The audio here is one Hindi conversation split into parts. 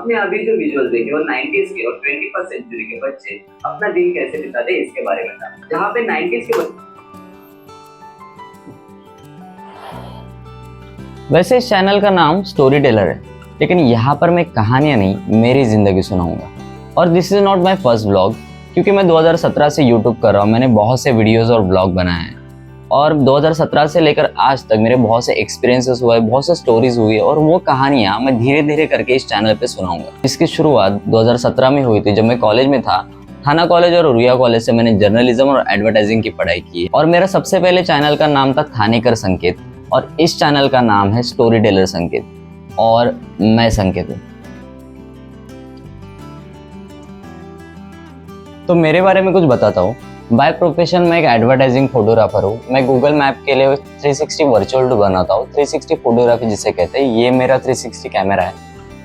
आपने अभी जो विजुअल देखे वो 90s के और 21st सेंचुरी के बच्चे अपना दिन कैसे बिताते इसके बारे में था। जहाँ पे 90s के वैसे इस चैनल का नाम स्टोरी टेलर है, लेकिन यहाँ पर मैं कहानियाँ नहीं मेरी ज़िंदगी सुनाऊंगा। और this is not my first blog, क्योंकि मैं 2017 से यूट्यूब कर रहा हूँ। मैंने बहुत से वीडियोस और ब्लॉग बनाए हैं और 2017 से लेकर आज तक मेरे बहुत से एक्सपीरियंसेस हुए, बहुत से स्टोरीज हुई और वो कहानियाँ मैं धीरे धीरे करके इस चैनल पे सुनाऊंगा। इसकी शुरुआत 2017 में हुई थी, जब मैं कॉलेज में था। थाना कॉलेज और रुया कॉलेज से मैंने जर्नलिज्म और एडवर्टाइजिंग की पढ़ाई की और मेरा सबसे पहले चैनल का नाम था थानेकर संकेत और इस चैनल का नाम है स्टोरी टेलर संकेत और मैं संकेत हूँ। तो मेरे बारे में कुछ बताता हूँ। बाय प्रोफेशन मैं एक एडवर्टाइजिंग फोटोग्राफर हूँ। मैं गूगल मैप के लिए 360 वर्चुअल टूर बनाता हूँ, 360 फोटोग्राफी जिसे कहते हैं। ये मेरा 360 कैमरा है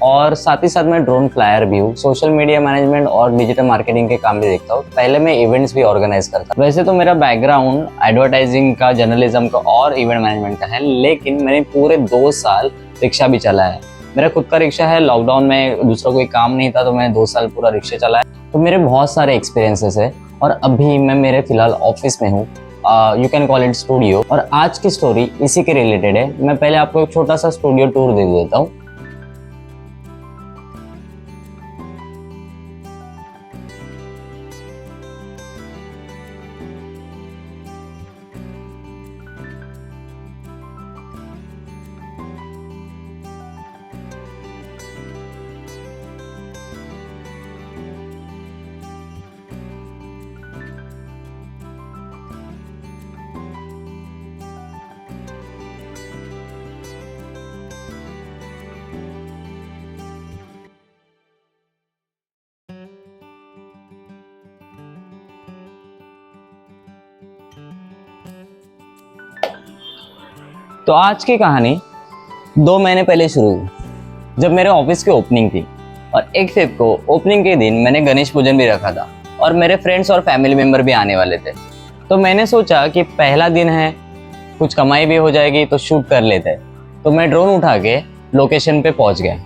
और साथ ही साथ मैं ड्रोन फ्लायर भी हूँ। सोशल मीडिया मैनेजमेंट और डिजिटल मार्केटिंग के काम भी देखता हूँ। पहले मैं इवेंट्स भी ऑर्गेनाइज करता हूँ। वैसे तो मेरा बैकग्राउंड एडवर्टाइजिंग का, जर्नलिज्म का और इवेंट मैनेजमेंट का है, लेकिन मैंने पूरे 2 साल रिक्शा भी चलाया है। मेरा खुद का रिक्शा है। लॉकडाउन में दूसरा कोई काम नहीं था तो मैंने 2 साल पूरा रिक्शा चलाया। तो मेरे बहुत सारे एक्सपीरियंसेस है और अभी मैं मेरे फिलहाल ऑफिस में हूँ, you can call it studio. और आज की स्टोरी इसी के रिलेटेड है। मैं पहले आपको एक छोटा सा स्टूडियो टूर दे देता हूँ। तो आज की कहानी 2 महीने पहले शुरू हुई, जब मेरे ऑफिस की ओपनिंग थी और 1 फेब को ओपनिंग के दिन मैंने गणेश पूजन भी रखा था और मेरे फ्रेंड्स और फैमिली मेम्बर भी आने वाले थे। तो मैंने सोचा कि पहला दिन है, कुछ कमाई भी हो जाएगी तो शूट कर लेते हैं। तो मैं ड्रोन उठा के लोकेशन पे पहुंच गया।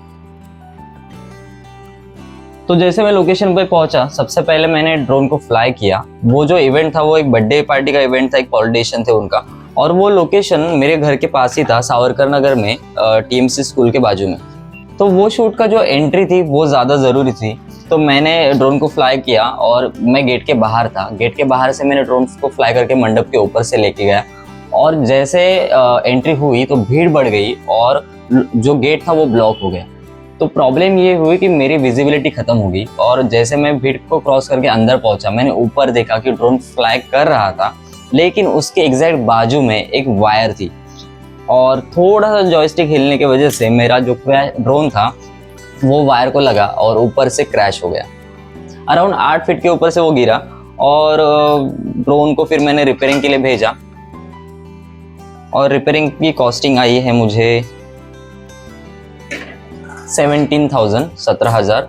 तो जैसे मैं लोकेशन पे पहुंचा, सबसे पहले मैंने ड्रोन को फ्लाई किया। वो जो इवेंट था वो एक बर्थडे पार्टी का इवेंट था, एक पॉलिटिशियन थे उनका, और वो लोकेशन मेरे घर के पास ही था, सावरकर नगर में, टीएमसी स्कूल के बाजू में। तो वो शूट का जो एंट्री थी वो ज़्यादा ज़रूरी थी, तो मैंने ड्रोन को फ्लाई किया और मैं गेट के बाहर था। गेट के बाहर से मैंने ड्रोन को फ्लाई करके मंडप के ऊपर से लेके गया और जैसे एंट्री हुई तो भीड़ बढ़ गई और जो गेट था वो ब्लॉक हो गया। तो प्रॉब्लम ये हुई कि मेरी विजिबिलिटी खत्म हो गई और जैसे मैं भीड़ को क्रॉस करके अंदर पहुंचा, मैंने ऊपर देखा कि ड्रोन फ्लाई कर रहा था, लेकिन उसके एग्जैक्ट बाजू में एक वायर थी और थोड़ा सा जॉयस्टिक हिलने की वजह से मेरा जो ड्रोन था वो वायर को लगा और ऊपर से क्रैश हो गया। अराउंड 8 फीट के ऊपर से वो गिरा और ड्रोन को फिर मैंने रिपेयरिंग के लिए भेजा और रिपेयरिंग की कॉस्टिंग आई है मुझे 17,000।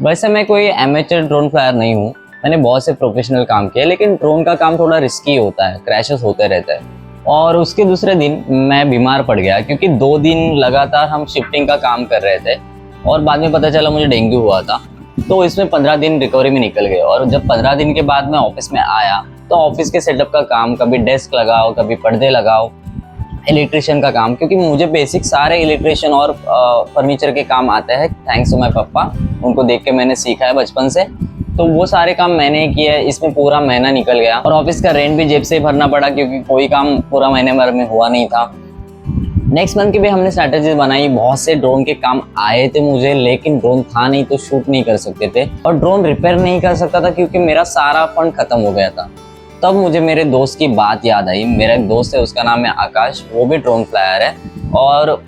वैसे मैं कोई एमेचर ड्रोन फ्लायर नहीं हूँ, मैंने बहुत से प्रोफेशनल काम किए, लेकिन ड्रोन का काम थोड़ा रिस्की होता है, क्रैशेस होते रहते हैं। और उसके दूसरे दिन मैं बीमार पड़ गया क्योंकि 2 दिन लगातार हम शिफ्टिंग का काम कर रहे थे और बाद में पता चला मुझे डेंगू हुआ था। तो इसमें 15 दिन रिकवरी में निकल गए और जब 15 दिन के बाद मैं ऑफिस में आया तो ऑफिस के सेटअप का काम, कभी डेस्क लगाओ, कभी पर्दे लगाओ, इलेक्ट्रिशियन का काम, क्योंकि मुझे बेसिक सारे इलेक्ट्रिशियन और फर्नीचर के काम आते हैं, थैंक्स टू माय पापा। उनको देख के मैंने सीखा है बचपन से, तो वो सारे काम मैंने किए। इसमें पूरा महीना निकल गया और ऑफिस का रेंट भी जेब से भरना पड़ा क्योंकि कोई काम पूरा महीने भर में हुआ नहीं था। नेक्स्ट मंथ की भी हमने स्ट्रैटेजीज बनाई, बहुत से ड्रोन के काम आए थे मुझे, लेकिन ड्रोन था नहीं तो शूट नहीं कर सकते थे और ड्रोन रिपेयर नहीं कर सकता था क्योंकि मेरा सारा फंड खत्म हो गया था। तब मुझे मेरे दोस्त की बात याद आई। मेरा एक दोस्त है, उसका नाम है आकाश, वो भी ड्रोन फ्लायर है और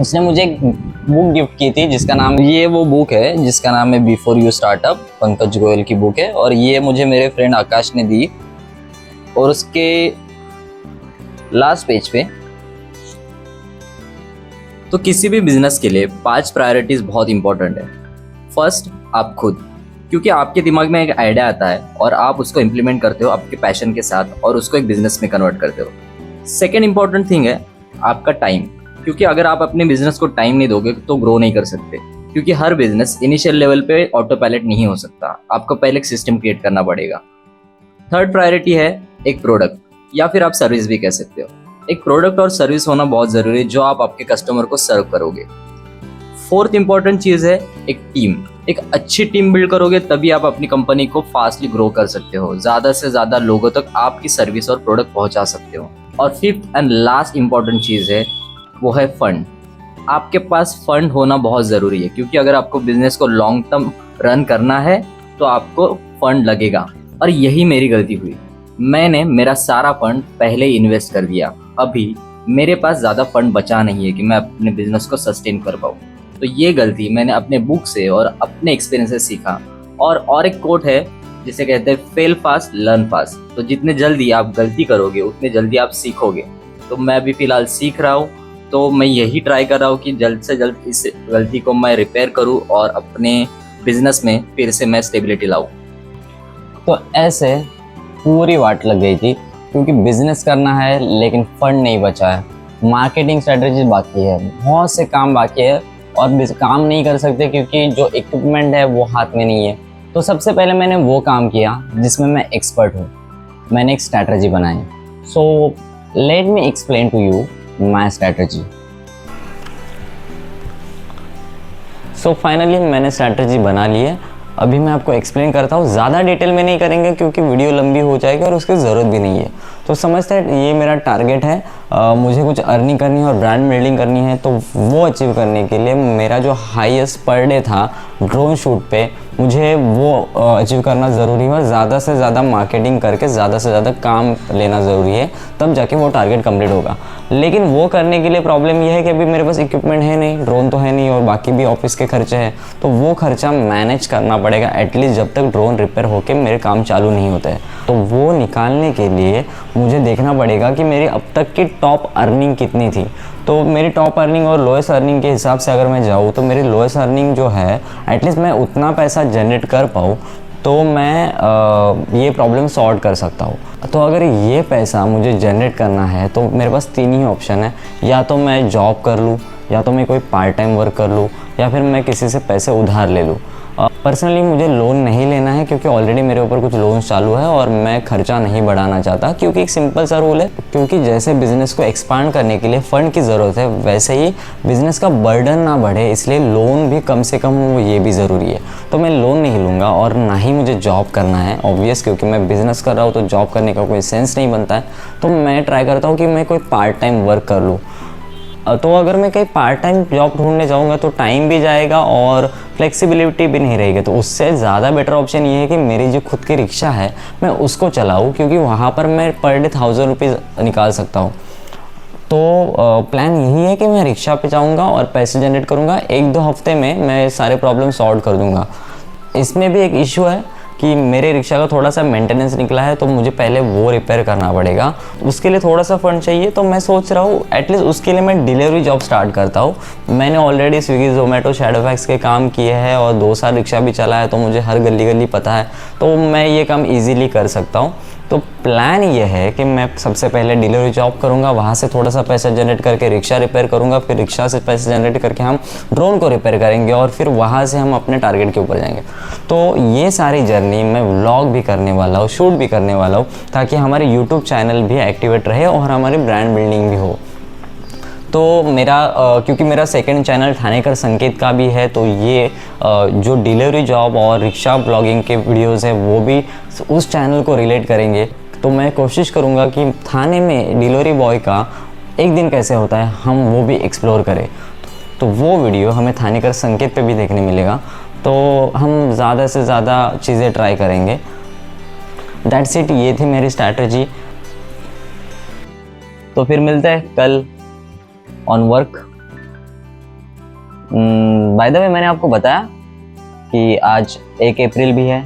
उसने मुझे एक बुक गिफ्ट की थी जिसका नाम, ये वो बुक है जिसका नाम है before you startup, Pankaj Goyal की बुक है और ये मुझे मेरे फ्रेंड आकाश ने दी। और उसके लास्ट पेज पे किसी भी बिजनेस के लिए 5 प्रायोरिटीज बहुत इंपॉर्टेंट है। फर्स्ट, आप खुद। क्योंकि आपके दिमाग में एक आइडिया आता है और आप उसको इम्प्लीमेंट करते हो आपके पैशन के साथ और उसको एक बिजनेस में कन्वर्ट करते हो। सेकेंड इंपॉर्टेंट थिंग है आपका टाइम, क्योंकि अगर आप अपने बिजनेस को टाइम नहीं दोगे तो ग्रो नहीं कर सकते, क्योंकि हर बिजनेस इनिशियल लेवल पे ऑटो पायलट नहीं हो सकता, आपको पहले एक सिस्टम क्रिएट करना पड़ेगा। थर्ड प्रायोरिटी है एक प्रोडक्ट या फिर आप सर्विस भी कह सकते हो। एक प्रोडक्ट और सर्विस होना बहुत ज़रूरी है जो आप आपके कस्टमर को सर्व करोगे। फोर्थ इंपॉर्टेंट चीज़ है एक टीम। एक अच्छी टीम बिल्ड करोगे तभी आप अपनी कंपनी को फास्टली ग्रो कर सकते हो, ज़्यादा से ज़्यादा लोगों तक आपकी सर्विस और प्रोडक्ट पहुंचा सकते हो। और फिफ्थ एंड लास्ट इंपॉर्टेंट चीज़ है वो है फंड। आपके पास फंड होना बहुत ज़रूरी है, क्योंकि अगर आपको बिजनेस को लॉन्ग टर्म रन करना है तो आपको फंड लगेगा। और यही मेरी गलती हुई, मैंने मेरा सारा फंड पहले ही इन्वेस्ट कर दिया। अभी मेरे पास ज़्यादा फंड बचा नहीं है कि मैं अपने बिजनेस को सस्टेन कर पाऊँ। तो ये गलती मैंने अपने बुक से और अपने एक्सपीरियंस से सीखा। और एक कोट है जिसे कहते हैं फेल फास्ट लर्न फास्ट। तो जितने जल्दी आप गलती करोगे उतने जल्दी आप सीखोगे। तो मैं अभी फ़िलहाल सीख रहा हूँ, तो मैं यही ट्राई कर रहा हूँ कि जल्द से जल्द इस गलती को मैं रिपेयर करूँ और अपने बिजनेस में फिर से मैं स्टेबिलिटी लाऊँ। तो ऐसे पूरी वाट लग गई थी, क्योंकि बिजनेस करना है लेकिन फंड नहीं बचा है, मार्केटिंग स्ट्रेटजी बाकी है, बहुत से काम बाकी है और काम नहीं कर सकते क्योंकि जो इक्विपमेंट है वो हाथ में नहीं है। तो सबसे पहले मैंने वो काम किया जिसमें मैं एक्सपर्ट हूँ, मैंने एक स्ट्रैटेजी बनाई। So let me explain to you my strategy. So finally मैंने स्ट्रैटेजी बना ली है। अभी मैं आपको एक्सप्लेन करता हूँ, ज़्यादा डिटेल में नहीं करेंगे क्योंकि वीडियो लंबी हो जाएगी और उसकी ज़रूरत भी नहीं है। तो समझते हैं ये मेरा टारगेट है, मुझे कुछ अर्निंग करनी है और ब्रांड बिल्डिंग करनी है। तो वो अचीव करने के लिए मेरा जो हाईएस्ट पर डे था ड्रोन शूट पे, मुझे वो अचीव करना ज़रूरी है और ज़्यादा से ज़्यादा मार्केटिंग करके ज़्यादा से ज़्यादा काम लेना ज़रूरी है, तब जाके वो टारगेट कंप्लीट होगा। लेकिन वो करने के लिए प्रॉब्लम ये है कि अभी मेरे पास इक्विपमेंट है नहीं, ड्रोन तो है नहीं और बाकी भी ऑफिस के खर्चे हैं। तो वो खर्चा मैनेज करना पड़ेगा एटलीस्ट जब तक ड्रोन रिपेयर होके मेरे काम चालू नहीं होते हैं। तो वो निकालने के लिए मुझे देखना पड़ेगा कि मेरी अब तक की टॉप अर्निंग कितनी थी। तो मेरी टॉप अर्निंग और लोएस्ट अर्निंग के हिसाब से अगर मैं जाऊँ तो मेरी लोएस्ट अर्निंग जो है एटलीस्ट मैं उतना पैसा जनरेट कर पाऊँ तो मैं ये प्रॉब्लम सॉल्व कर सकता हूँ। तो अगर ये पैसा मुझे जनरेट करना है तो मेरे पास तीन ही ऑप्शन है, या तो मैं जॉब कर लूँ, या तो मैं कोई पार्ट टाइम वर्क कर लूँ, या फिर मैं किसी से पैसे उधार ले लूँ। पर्सनली मुझे लोन नहीं लेना है क्योंकि ऑलरेडी मेरे ऊपर कुछ लोन चालू है और मैं खर्चा नहीं बढ़ाना चाहता, क्योंकि एक सिंपल सा रूल है, क्योंकि जैसे बिज़नेस को एक्सपांड करने के लिए फ़ंड की ज़रूरत है वैसे ही बिज़नेस का बर्डन ना बढ़े, इसलिए लोन भी कम से कम हो, ये भी ज़रूरी है। तो मैं लोन नहीं लूँगा और ना ही मुझे जॉब करना है ऑब्वियस, क्योंकि मैं बिज़नेस कर रहा हूँ तो जॉब करने का कोई सेंस नहीं बनता है। तो मैं ट्राई करता हूँ कि मैं कोई पार्ट टाइम वर्क कर लूँ। तो अगर मैं कहीं पार्ट टाइम जॉब ढूंढने जाऊंगा तो टाइम भी जाएगा और फ्लेक्सिबिलिटी भी नहीं रहेगी। तो उससे ज़्यादा बेटर ऑप्शन ये है कि मेरी जो खुद की रिक्शा है मैं उसको चलाऊं, क्योंकि वहाँ पर मैं पर डे 1000 रुपीज़ निकाल सकता हूँ। तो प्लान यही है कि मैं रिक्शा पे जाऊँगा और पैसे जनरेट करूँगा। 1-2 हफ्ते में मैं सारे प्रॉब्लम सॉल्व कर दूँगा। इसमें भी एक इशू है कि मेरे रिक्शा का थोड़ा सा मेंटेनेंस निकला है, तो मुझे पहले वो रिपेयर करना पड़ेगा। उसके लिए थोड़ा सा फंड चाहिए, तो मैं सोच रहा हूँ एटलीस्ट उसके लिए मैं डिलीवरी जॉब स्टार्ट करता हूँ। मैंने ऑलरेडी स्विगी, जोमेटो, शैडोफैक्स के काम किए हैं और 2 साल रिक्शा भी चला है, तो मुझे हर गली गली पता है, तो मैं ये काम ईजिली कर सकता हूँ। तो प्लान ये है कि मैं सबसे पहले डिलीवरी जॉब करूँगा, वहाँ से थोड़ा सा पैसा जनरेट करके रिक्शा रिपेयर करूँगा, फिर रिक्शा से पैसे जनरेट करके हम ड्रोन को रिपेयर करेंगे और फिर वहाँ से हम अपने टारगेट के ऊपर जाएंगे। तो ये सारी जर्नी मैं व्लॉग भी करने वाला हूँ, शूट भी करने वाला हूँ, ताकि हमारे यूट्यूब चैनल भी एक्टिवेट रहे और हमारी ब्रांड बिल्डिंग भी हो। तो मेरा क्योंकि मेरा सेकंड चैनल ठाणेकर संकेत का भी है, तो ये जो डिलीवरी जॉब और रिक्शा ब्लॉगिंग के वीडियोस है वो भी उस चैनल को रिलेट करेंगे। तो मैं कोशिश करूँगा कि थाने में डिलीवरी बॉय का एक दिन कैसे होता है हम वो भी एक्सप्लोर करें। तो वो वीडियो हमें ठाणेकर संकेत पे भी देखने मिलेगा। तो हम ज़्यादा से ज़्यादा चीज़ें ट्राई करेंगे। दैट्स इट, ये थी मेरी स्ट्रैटेजी। तो फिर मिलते हैं कल on work. By the way मैंने आपको बताया कि आज 1 अप्रैल भी है।